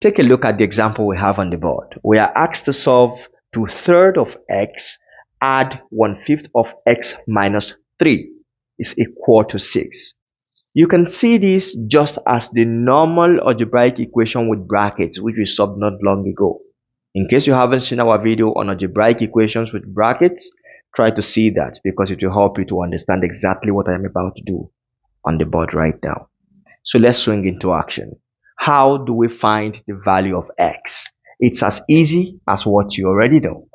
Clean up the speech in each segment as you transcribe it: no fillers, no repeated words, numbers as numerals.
Take a look at the example we have on the board. We are asked to solve 2/3 of x, add 1/5 of x minus 3 is equal to 6. You can see this just as the normal algebraic equation with brackets, which we solved not long ago. In case you haven't seen our video on algebraic equations with brackets, try to see that because it will help you to understand exactly what I am about to do on the board right now. So let's swing into action. How do we find the value of x? It's as easy as what you already know.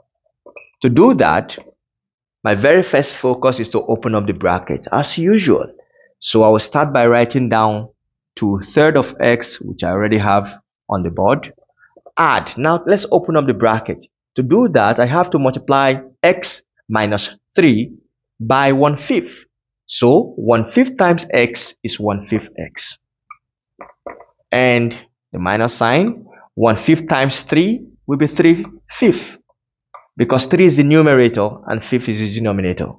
To do that, my very first focus is to open up the bracket as usual. So I will start by writing down 2/3 of x, which I already have on the board. Add. Now let's open up the bracket. To do that, I have to multiply x minus 3 by 1/5. So 1/5 times x is 1/5 x. And the minus sign, 1/5 times 3 will be 3/5. Because 3 is the numerator and 5 is the denominator.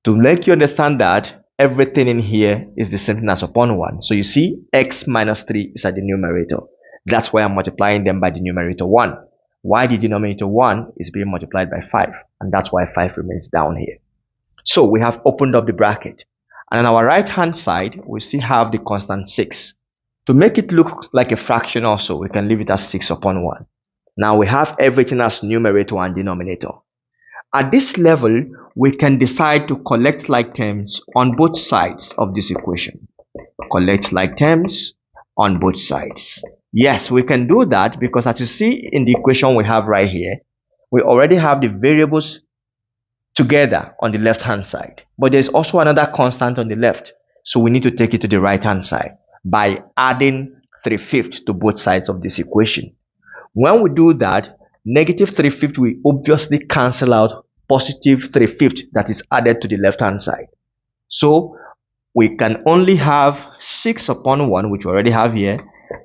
To make you understand that, everything in here is the same thing as upon 1. So you see, x minus 3 is at the numerator. That's why I'm multiplying them by the numerator 1. Why the denominator 1 is being multiplied by 5. And that's why 5 remains down here. So we have opened up the bracket. And on our right hand side, we still have the constant 6. To make it look like a fraction also, we can leave it as 6 upon 1. Now we have everything as numerator and denominator. At this level, we can decide to collect like terms on both sides of this equation. Collect like terms on both sides. Yes, we can do that because as you see in the equation we have right here, we already have the variables together on the left hand side. But there's also another constant on the left. So we need to take it to the right hand side by adding 3/5 to both sides of this equation. When we do that, negative 3/5 will obviously cancel out positive 3/5 that is added to the left hand side. So we can only have 6 upon 1, which we already have here,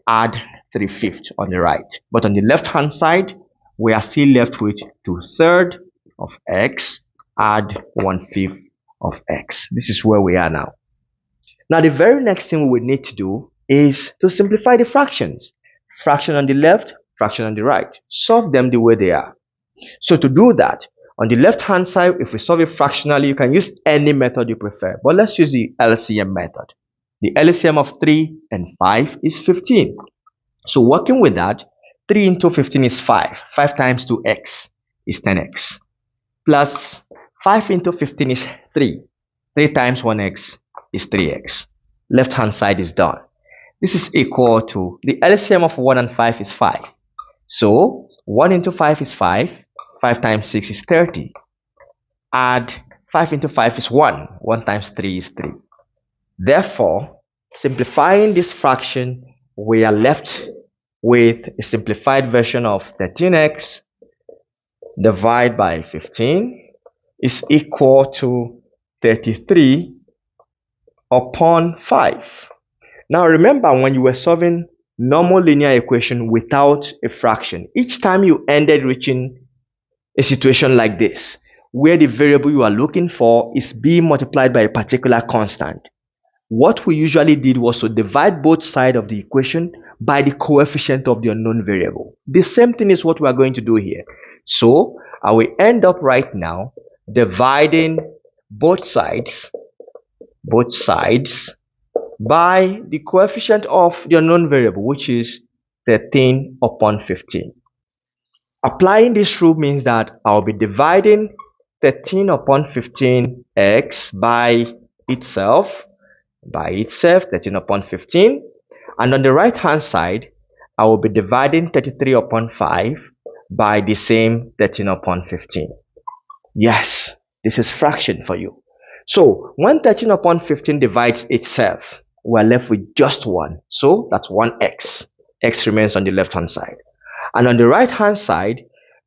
add 3/5 on the right. But on the left hand side, we are still left with 2/3 of x, add 1/5 of x. This is where we are now. Now the very next thing we will need to do is to simplify the fractions. Fraction on the left, fraction on the right. Solve them the way they are. So to do that, on the left hand side, if we solve it fractionally, you can use any method you prefer. But let's use the LCM method. The LCM of 3 and 5 is 15. So working with that, 3 into 15 is 5. 5 times 2x is 10x. Plus 5 into 15 is 3. 3 times 1x is 3x. Left hand side is done. This is equal to, the LCM of 1 and 5 is 5. So 1 into 5 is 5. 5 times 6 is 30. Add 5 into 5 is 1. 1 times 3 is 3. Therefore, simplifying this fraction, we are left with a simplified version of 13x divided by 15 is equal to 33 upon 5. Now remember, when you were solving normal linear equation without a fraction, each time you ended reaching a situation like this, where the variable you are looking for is being multiplied by a particular constant, what we usually did was to divide both sides of the equation by the coefficient of the unknown variable. The same thing is what we are going to do here. So I will end up right now dividing both sides by the coefficient of the unknown variable, which is 13 upon 15. Applying this rule means that I'll be dividing 13 upon 15x by itself, 13 upon 15. And on the right hand side, I will be dividing 33 upon 5 by the same 13 upon 15. Yes, this is fraction for you. So when 13 upon 15 divides itself, we're left with just 1. So that's 1x. X remains on the left hand side. And on the right hand side,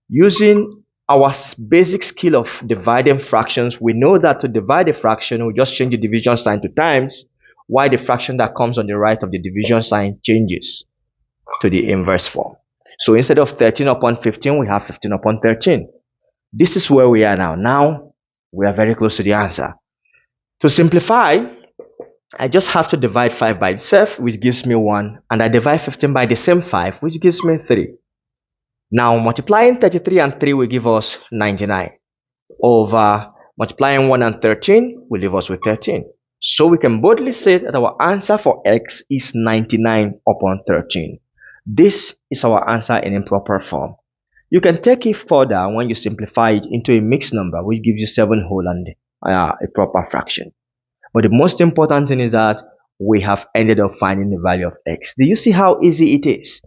using our basic skill of dividing fractions, we know that to divide a fraction, we just change the division sign to times, while the fraction that comes on the right of the division sign changes to the inverse form. So instead of 13 upon 15, we have 15 upon 13. This is where we are now. Now, we are very close to the answer. To simplify, I just have to divide 5 by itself, which gives me 1, and I divide 15 by the same 5, which gives me 3. Now multiplying 33 and 3 will give us 99, over multiplying 1 and 13 will leave us with 13. So we can boldly say that our answer for x is 99 upon 13. This is our answer in improper form. You can take it further when you simplify it into a mixed number, which gives you 7 whole and a proper fraction. But the most important thing is that we have ended up finding the value of x. Do you see how easy it is?